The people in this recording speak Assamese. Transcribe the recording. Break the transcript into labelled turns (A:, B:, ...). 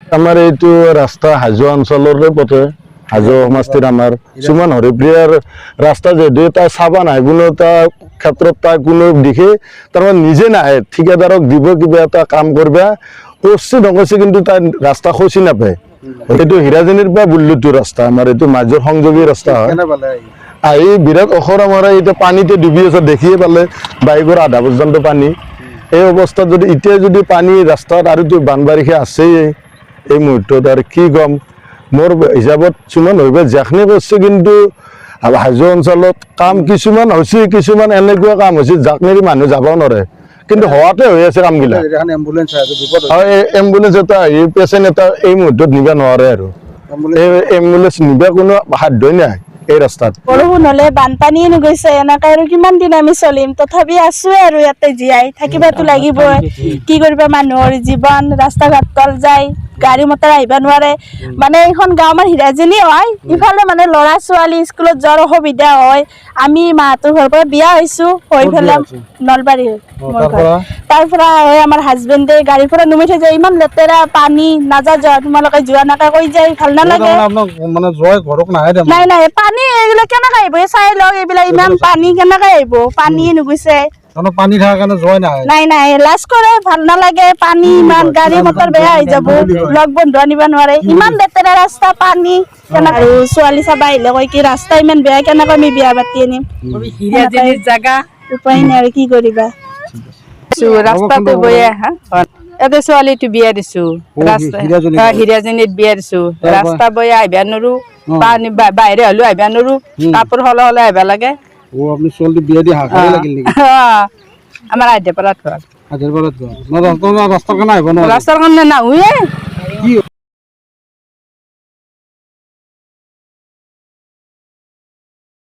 A: আমাৰ এইটো ৰাস্তা হাজো অঞ্চলৰে পথে হাজো সমষ্টিৰ আমাৰ সুমন হৰিপ্ৰিয়াৰ ৰাস্তা যদিও তাই চাবা নাই কোনো এটা ক্ষেত্ৰত তাই কোনো দিশে তাৰমানে নিজে নাহে ঠিকাদাৰক দিব কিবা এটা কাম কৰিবা কৰছে নকৰিছে কিন্তু তাই ৰাস্তা খচি নাপায় এইটো হীৰাজনীৰ পৰা বুল্লুটো ৰাস্তা আমাৰ এইটো মাজৰ সংযোগী ৰাস্তা হয় আহি বিৰাট অখৰা মৰা এতিয়া পানীতে ডুবি আছে দেখিয়ে পালে বাইকৰ আধা পৰ্যন্ত পানী এই অৱস্থাত যদি এতিয়া যদি পানী ৰাস্তাত আৰুতো বানবাৰিষা আছেই এই মুহূৰ্তত আৰু কি কম মোৰ হিচাপত সুমন হৰিপ্ৰিয়া যেখনে কৰিছে কিন্তু হাজো অঞ্চলত কাম কিছুমান হৈছে কিছুমান এনেকুৱা কাম হৈছে যাক নেকি মানুহ যাব নোৱাৰে কিন্তু হোৱাতে হৈ আছে কামবিলাক এম্বুলেন্স এটা আহি পেচেণ্ট এটা এই মুহূৰ্তত নিব নোৱাৰে আৰু এই এম্বুলেন্স নিবা কোনো সাধ্যই নাই এই ৰাস্তাত
B: বৰষুণ হলে বানপানী গৈছে এনেকে আৰু কিমান দিন আমি চলিম তথাপি আছো আৰু ইয়াতে জীয়াই থাকিবতো লাগিবই কি কৰিবা মানুহৰ জীৱন ৰাস্তা ঘাট তল যায় গাড়ী মটৰ আহিবা নোৱাৰে মানে এইখন গাঁও আমাৰ হীৰাজনী হয় ইফালে মানে ল'ৰা ছোৱালী স্কুলত যোৱাৰ অসুবিধা হয় আমি মাহঁতৰ ঘৰৰ পৰা বিয়া হৈছো হৈ পেলাই নলবাৰী তাৰ পৰা হয় আমাৰ হাজবেণ্ডে গাড়ীৰ পৰা নুমি থৈ যায় ইমান লেতেৰা পানী নাযায় যোৱা তোমালোকে যোৱা নাকা কৈ যায় ভাল নালাগে নাই নাই পানী এইবিলাক কেনেকে আহিব চাই লওক এইবিলাক ইমান পানী কেনেকে আহিব পানী নুগুছে
C: পানী থাকাৰ কাৰণে যোৱাই নাই
B: নাই নাই লাজ কৰে ভাল নালাগে পানী ইমান গাড়ী মটৰ বেয়া হৈ যাব লগ বন্ধু আনিব নোৱাৰে ইমান লেতেৰা ৰাস্তা পানী আৰু ছোৱালী চাবা আহিলে কয় কি ৰাস্তা ইমান বেয়া কেনেকৈ আমি বিয়া পাতি আনিম
D: জাগা
B: উপায় নাই আৰু কি কৰিবা
D: ৰাস্তাতে বৈ আহা ইয়াতে ছোৱালীটো বিয়া দিছো হীৰাজনীত বিয়া দিছো ৰাস্তা বৈ আহিবা নোৱাৰো পানী বাহিৰে হলেও আহিবা নোৱাৰো কাপোৰ সলাই সলাই আহিবা লাগে আমাৰ আইডিয়া পাৰাত ঘৰ
C: ৰাস্তাৰ কাৰণে
D: ৰাস্তাৰ কাৰণে নাহুৱে